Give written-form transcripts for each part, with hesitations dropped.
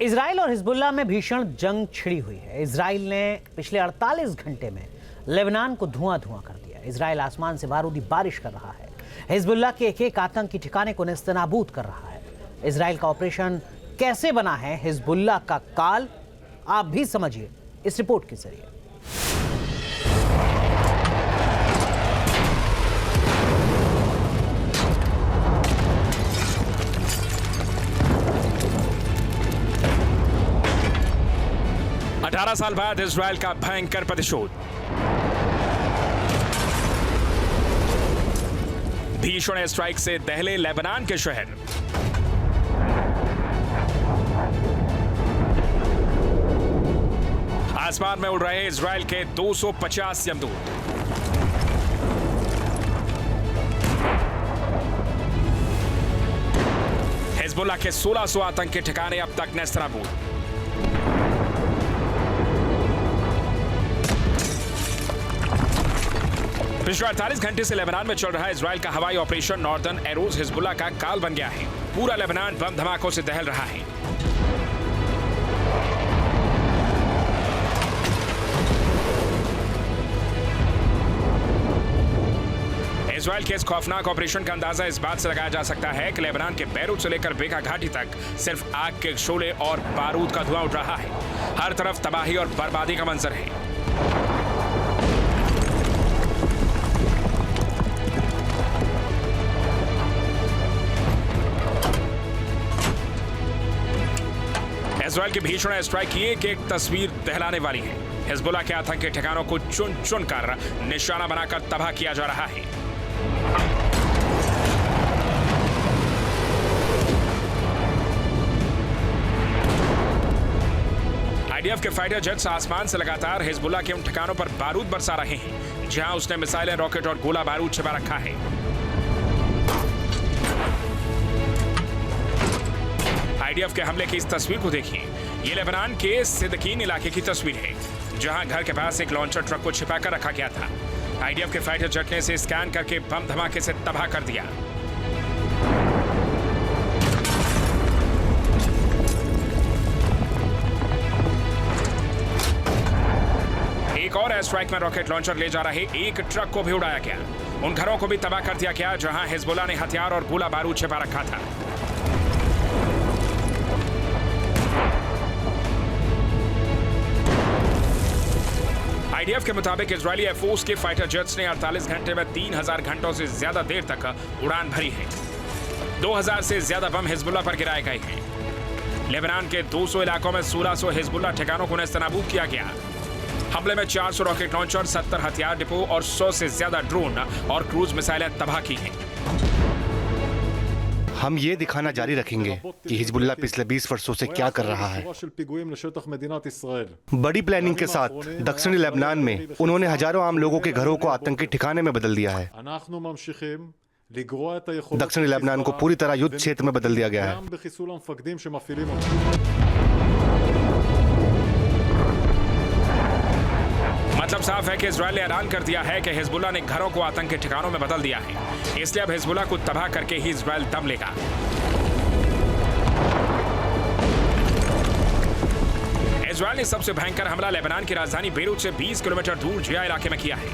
Israel और Hezbollah में भीषण जंग छिड़ी हुई है। इजराइल ने पिछले 48 घंटे में लेबनान को धुआं कर दिया। इजराइल आसमान से बारूदी बारिश कर रहा है। हिजबुल्लाह के एक आतंकी ठिकाने को नेस्तनाबूद कर रहा है। इजराइल का ऑपरेशन कैसे बना है हिजबुल्लाह का काल, आप भी समझिए इस रिपोर्ट के जरिए। अठारह साल बाद इजराइल का भयंकर प्रतिशोध। भीषण एयर स्ट्राइक से दहले लेबनान के शहर। आसमान में उड़ रहे इजराइल के 250 यमदूत। हिजबुल्लाह के 1600 आतंकी ठिकाने अब तक नेस्तनाबूद। पिछले 48 घंटे से लेबनान में चल रहा इजराइल का हवाई ऑपरेशन नॉर्दर्न एरोज हिजबुल्लाह का काल बन गया है। पूरा लेबनान बम धमाकों से दहल रहा है। इजराइल के इस खौफनाक ऑपरेशन का अंदाजा इस बात से लगाया जा सकता है कि लेबनान के बैरूत से लेकर बेका घाटी तक सिर्फ आग के शोले और बारूद का धुआं उठ रहा है। हर तरफ तबाही और बर्बादी का मंजर है। इजराइल की भीषण एयर स्ट्राइक की एक तस्वीर दहलाने वाली है। हिजबुल्लाह के आतंकी ठिकानों को चुन चुन कर निशाना बनाकर तबाह किया जा रहा है। आईडीएफ के फाइटर जेट्स आसमान से लगातार हिजबुल्लाह के उन ठिकानों पर बारूद बरसा रहे हैं जहां उसने मिसाइलें, रॉकेट और गोला बारूद छिपा रखा है। आईडीएफ के हमले की इस तस्वीर को देखिए। ये लेबनान के सिद्दकीन इलाके की तस्वीर है जहां घर के पास एक लॉन्चर ट्रक को छिपाकर रखा गया था। आईडीएफ के फाइटर जेट ने इसे स्कैन करके बम धमाके से तबाह कर दिया। एक और एयर स्ट्राइक में रॉकेट लॉन्चर ले जा रहे एक ट्रक को भी उड़ाया गया। उन घरों को भी तबाह कर दिया गया जहां हिजबुल्लाह ने हथियार और गोला बारूद छिपा रखा था। आईडीएफ के मुताबिक इजरायली एयरफोर्स के फाइटर जेट्स ने 48 घंटे में 3000 घंटों से ज्यादा देर तक उड़ान भरी है। 2000 से ज्यादा बम हिजबुल्लाह पर गिराए गए हैं। लेबनान के 200 इलाकों में 1600 हिजबुल्लाह ठिकानों को नेस्तनाबूद किया गया। हमले में 400 रॉकेट लॉन्चर, 70 हथियार डिपो और 100 से ज्यादा ड्रोन और क्रूज मिसाइलें तबाह की हैं। हम ये दिखाना जारी रखेंगे कि हिजबुल्लाह पिछले 20 वर्षों से क्या कर रहा है। बड़ी प्लानिंग के साथ दक्षिणी लेबनान में उन्होंने हजारों आम लोगों के घरों को आतंकी ठिकाने में बदल दिया है। दक्षिणी लेबनान को पूरी तरह युद्ध क्षेत्र में बदल दिया गया है। मतलब साफ है कि इजराइल ने ऐलान कर दिया है कि हिजबुल्लाह ने घरों को आतंकी ठिकानों में बदल दिया है। इसलिए अब हिजबुल्लाह को तबाह करके ही इजराइल दम लेगा। इजराइल ने सबसे भयंकर हमला लेबनान की राजधानी बेरूत से 20 किलोमीटर दूर जिया इलाके में किया है,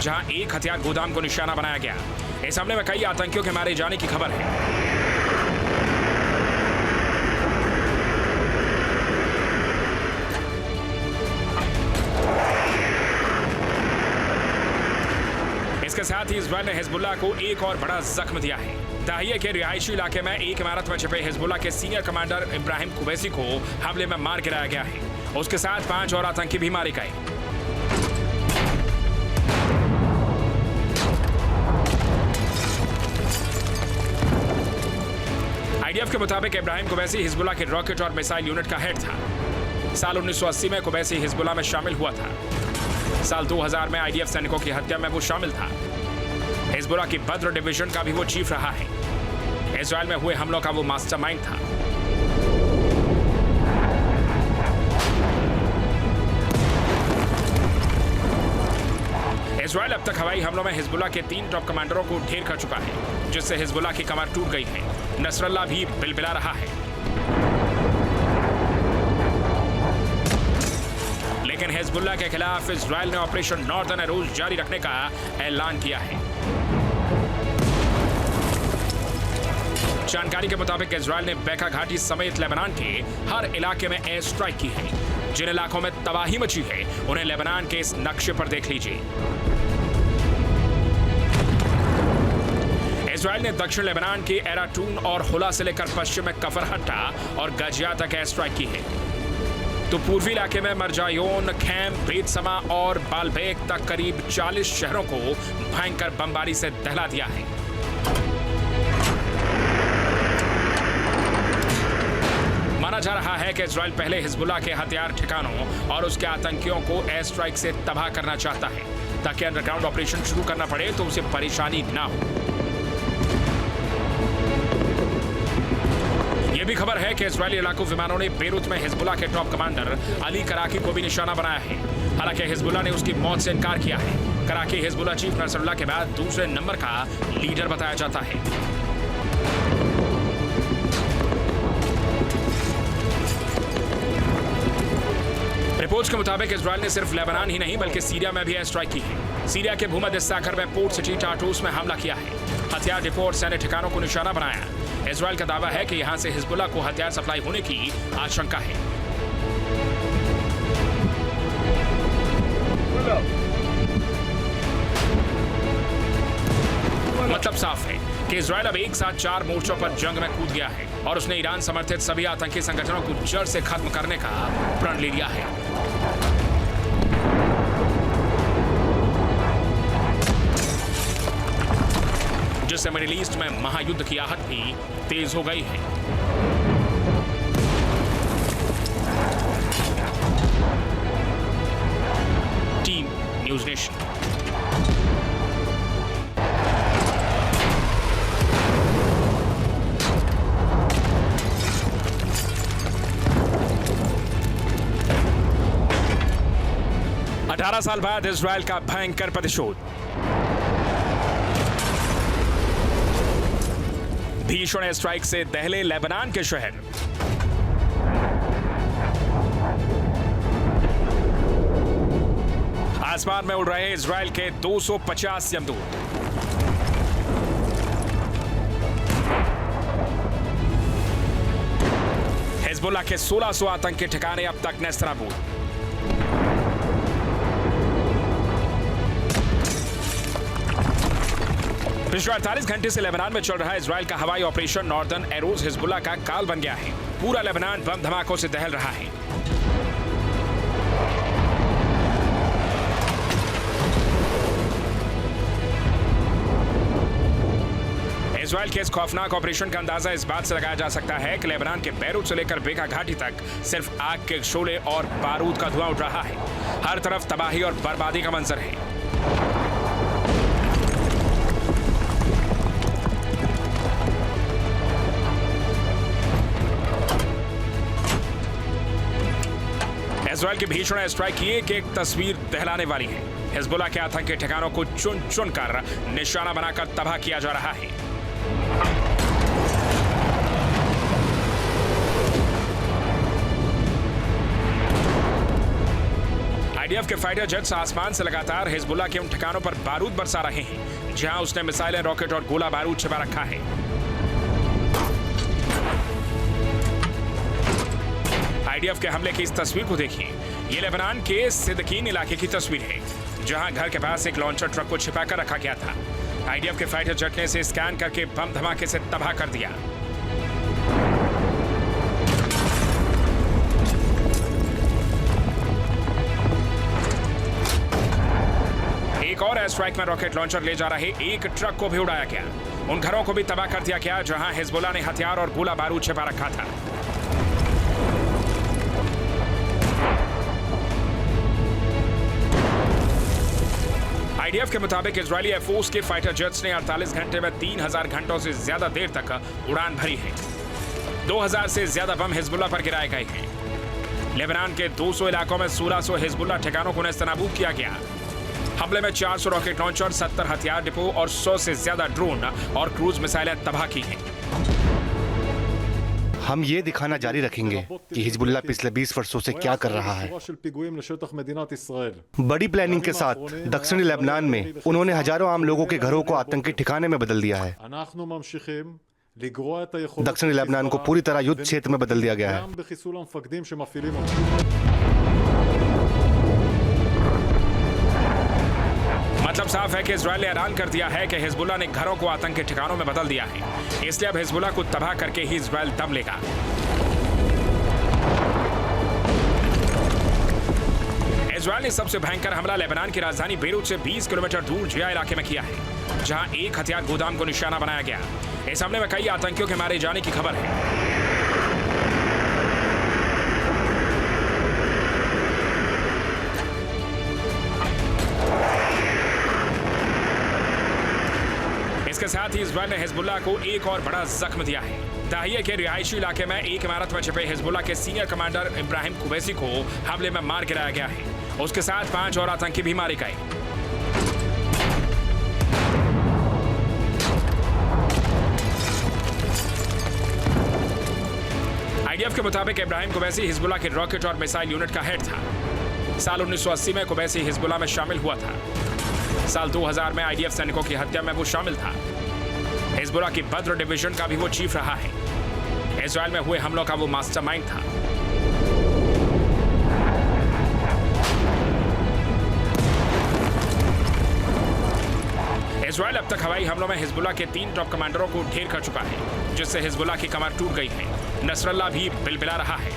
जहां एक हथियार गोदाम को निशाना बनाया गया। इस हमले में कई आतंकियों के मारे जाने की खबर है। इसके साथ ही इजराइल ने हिजबुल्लाह को एक और बड़ा जख्म दिया है। दाहिया के रिहायशी इलाके में एक इमारत में छिपे हिजबुल्लाह के सीनियर कमांडर इब्राहिम कुबैसी को हमले में मार गिराया गया है। उसके साथ 5 और आतंकी भी मारे गए। आईडीएफ के मुताबिक इब्राहिम कुबैसी हिजबुल्लाह के रॉकेट और मिसाइल यूनिट का हेड था। साल 1980 में कुबैसी हिजबुल्लाह में शामिल हुआ था। साल 2000 में आईडीएफ सैनिकों की हत्या में वो शामिल था। हिजबुल्लाह की बद्र डिवीजन का भी वो चीफ रहा है। इजराइल में हुए हमलों का वो मास्टरमाइंड था। इजराइल अब तक हवाई हमलों में हिजबुल्लाह के 3 टॉप कमांडरों को ढेर कर चुका है, जिससे हिजबुल्लाह की कमर टूट गई है। नसरल्लाह भी बिलबिला रहा है। वहीं हिजबुल्लाह के खिलाफ इजराइल ने ऑपरेशन नॉर्दर्न एरोज जारी रखने का ऐलान किया है। जानकारी के मुताबिक इजराइल ने बेका घाटी समेत लेबनान के हर इलाके में एयर स्ट्राइक की है। जिन इलाकों में तबाही मची है उन्हें लेबनान के इस नक्शे पर देख लीजिए। इजराइल ने दक्षिण लेबनान के एराटून और हुला से लेकर पश्चिम में कफर हट्टा और गजिया तक एयर स्ट्राइक की है, तो पूर्वी इलाके में मरजायोन, खैम, बेतसमा और बालबेक तक करीब 40 शहरों को भयंकर बमबारी से दहला दिया है। माना जा रहा है कि इजराइल पहले हिजबुल्लाह के हथियार ठिकानों और उसके आतंकियों को एयर स्ट्राइक से तबाह करना चाहता है, ताकि अंडरग्राउंड ऑपरेशन शुरू करना पड़े तो उसे परेशानी ना हो। यह भी खबर है कि इजरायली लड़ाकू विमानों ने बेरूत में हिजबुल्लाह के टॉप कमांडर अली कराकी को भी निशाना बनाया है। हालांकि हिजबुल्लाह ने उसकी मौत से इनकार किया है। कराकी हिजबुल्लाह चीफ नसरुल्लाह के बाद दूसरे नंबर का लीडर बताया जाता है। रिपोर्ट्स के मुताबिक इजराइल ने सिर्फ लेबनान ही नहीं बल्कि सीरिया में भी एयर स्ट्राइक की है। सीरिया के भूमध्य सागर में पोर्ट सिटी टार्टूस में हमला किया है, हथियार डिपो और सैन्य ठिकानों को निशाना बनाया। इजराइल का दावा है कि यहां से हिजबुल्लाह को हथियार सप्लाई होने की आशंका है। मतलब साफ है कि इजराइल अब एक साथ 4 मोर्चों पर जंग में कूद गया है और उसने ईरान समर्थित सभी आतंकी संगठनों को जड़ से खत्म करने का प्रण ले लिया है। जिससे मिडिल ईस्ट में महायुद्ध की आहट भी तेज हो गई है। Team news nation. अठारह साल बाद इजराइल का भयंकर प्रतिशोध। भीषण एयर स्ट्राइक से दहले लेबनान के शहर। आसमान में उड़ रहे इजराइल के 250 यमदूत। हिजबुल्लाह के 1600 आतंकी ठिकाने अब तक नेस्तनाबूद। पिछले 48 घंटे से लेबनान में चल रहा इजराइल का हवाई ऑपरेशन नॉर्दर्न एरोज हिजबुल्लाह का काल बन गया है। पूरा लेबनान बम धमाकों से दहल रहा है। इजराइल के इस खौफनाक ऑपरेशन का अंदाजा इस बात से लगाया जा सकता है कि लेबनान के बैरूत से लेकर बेका घाटी तक सिर्फ आग के शोले और बारूद का धुआं उठ रहा है। हर तरफ तबाही और बर्बादी का मंजर है। इजराइल की भीषण एयर स्ट्राइक की एक तस्वीर दहलाने वाली है। हिजबुल्लाह के आतंकी ठिकानों को चुन चुन कर निशाना बनाकर तबाह किया जा रहा है। आईडीएफ के फाइटर जेट्स आसमान से लगातार हिजबुल्लाह के उन ठिकानों पर बारूद बरसा रहे हैं जहां उसने मिसाइलें, रॉकेट और गोला बारूद छिपा रखा है। आईडीएफ के हमले की इस तस्वीर को देखिए। ये लेबनान के सिद्दकीन इलाके की तस्वीर है जहां घर के पास एक लॉन्चर ट्रक को छिपा कर रखा गया था। आईडीएफ के फाइटर जेट ने इसे स्कैन करके बम धमाके से तबाह कर दिया। एक और एयर स्ट्राइक में रॉकेट लॉन्चर ले जा रहे एक ट्रक को भी उड़ाया गया। उन घरों को भी तबाह कर दिया गया जहां हिजबुल्लाह ने हथियार और गोला बारूद छिपा रखा था। आईडीएफ के मुताबिक इजरायली एयरफोर्स के फाइटर जेट्स ने 48 घंटे में 3000 घंटों से ज्यादा देर तक उड़ान भरी है। 2000 से ज्यादा बम हिजबुल्लाह पर गिराए गए हैं। लेबनान के 200 इलाकों में 1600 हिजबुल्लाह ठिकानों को नेस्तनाबूद किया गया। हमले में 400 रॉकेट लॉन्चर, 70 हथियार डिपो और 100 से ज्यादा ड्रोन और क्रूज मिसाइलें तबाह की हैं। हम ये दिखाना जारी रखेंगे कि हिजबुल्लाह पिछले 20 वर्षों से क्या कर रहा है। बड़ी प्लानिंग के साथ दक्षिणी लेबनान में उन्होंने हजारों आम लोगों के घरों को आतंकी ठिकाने में बदल दिया है। दक्षिणी लेबनान को पूरी तरह युद्ध क्षेत्र में बदल दिया गया है। मतलब साफ है कि इजरायल ने ऐलान कर दिया है कि हिजबुल्लाह ने घरों को आतंकी ठिकानों में बदल दिया है। इसलिए अब हिजबुल्लाह को तबाह करके ही इजरायल दम लेगा। इजरायल ने सबसे भयंकर हमला लेबनान की राजधानी बेरूत से 20 किलोमीटर दूर जिया इलाके में किया है, जहां एक हथियार गोदाम को निशाना बनाया गया। इस हमले में कई आतंकियों के मारे जाने की खबर है। इसके साथ ही इजरायल ने हिजबुल्लाह को एक और बड़ा जख्म दिया है। दाहिया के रिहायशी इलाके में एक इमारत में छिपे हिजबुल्लाह के सीनियर कमांडर इब्राहिम कुबैसी को हमले में मार गिराया गया है। उसके साथ 5 और आतंकी भी मारे गए। आईडीएफ के मुताबिक इब्राहिम कुबैसी हिजबुल्लाह के रॉकेट और मिसाइल यूनिट का हेड था। साल 1980 में कुबैसी हिजबुल्लाह में शामिल हुआ था। साल 2000 में आईडीएफ सैनिकों की हत्या में वो शामिल था। हिजबुल्लाह की बद्र डिवीजन का भी वो चीफ रहा है। इजरायल में हुए हमलों का वो मास्टरमाइंड था। इजरायल अब तक हवाई हमलों में हिजबुल्लाह के 3 टॉप कमांडरों को ढेर कर चुका है, जिससे हिजबुल्लाह की कमर टूट गई है। नसरल्लाह भी बिलबिला रहा है।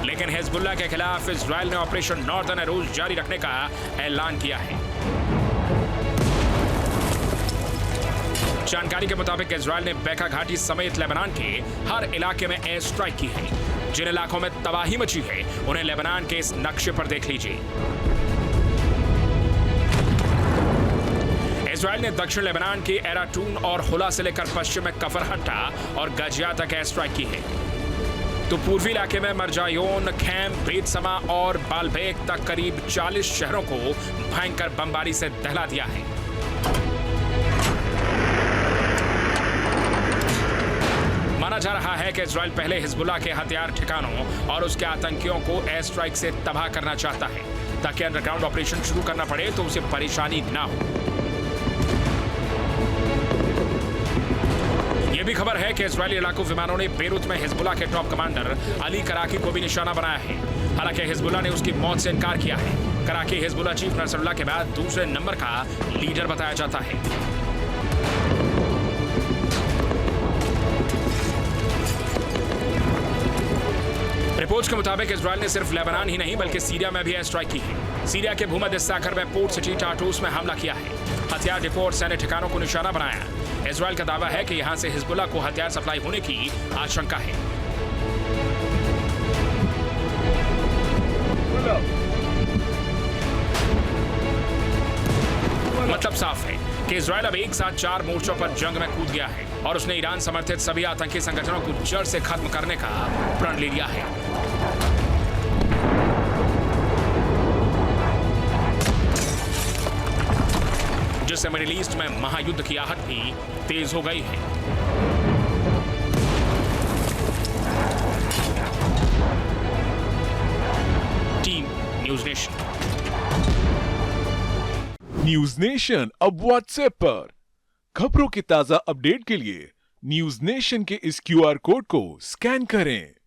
लेकिन हिजबुल्लाह के खिलाफ इजरायल ने ऑपरेशन नॉर्दर्न अरोज जारी रखने का ऐलान किया है। जानकारी के मुताबिक इजरायल ने बेका घाटी समेत लेबनान के हर इलाके में एयर स्ट्राइक की है। जिन इलाकों में तबाही मची है उन्हें लेबनान के इस नक्शे पर देख लीजिए। इजरायल ने दक्षिण लेबनान के एराटून और हुला से लेकर पश्चिम में कफरहट्टा और गजिया तक एयर स्ट्राइक की है, तो पूर्वी इलाके में मरजायोन, खैम, बेतसमा और बालबेक तक करीब 40 शहरों को भयंकर बमबारी से दहला दिया है। माना जा रहा है कि इजरायल पहले हिजबुल्लाह के हथियार ठिकानों और उसके आतंकियों को एयर स्ट्राइक से तबाह करना चाहता है, ताकि अंडरग्राउंड ऑपरेशन शुरू करना पड़े तो उसे परेशानी ना हो। यह भी खबर है कि इजरायली इलाकू विमानों ने बेरूत में हिजबुल्लाह के टॉप कमांडर अली कराकी को भी निशाना बनाया है। हालांकि हिजबुल्लाह ने उसकी मौत से इनकार किया है। कराकी हिजबुल्लाह चीफ नसरुल्लाह के बाद दूसरे नंबर का लीडर बताया जाता है। रिपोर्ट्स के मुताबिक इजरायल ने सिर्फ लेबनान ही नहीं बल्कि सीरिया में भी एयर स्ट्राइक की है। सीरिया के भूमध्य सागर में पोर्ट सिटी टार्टूस में हमला किया है। हथियार डिपो और सैन्य ठिकानों को निशाना बनाया। इजरायल का दावा है कि यहां से हिजबुल्लाह को हथियार सप्लाई होने की आशंका है। मतलब साफ है कि इजरायल अब एक साथ 4 मोर्चों पर जंग में कूद गया है और उसने ईरान समर्थित सभी आतंकी संगठनों को जड़ से खत्म करने का प्रण ले लिया है। जिससे मिडिल ईस्ट में महायुद्ध की आहट भी तेज हो गई है। Team news nation. News nation अब व्हाट्सएप पर खबरों की ताजा अपडेट के लिए न्यूज़ नेशन के इस QR कोड को स्कैन करें।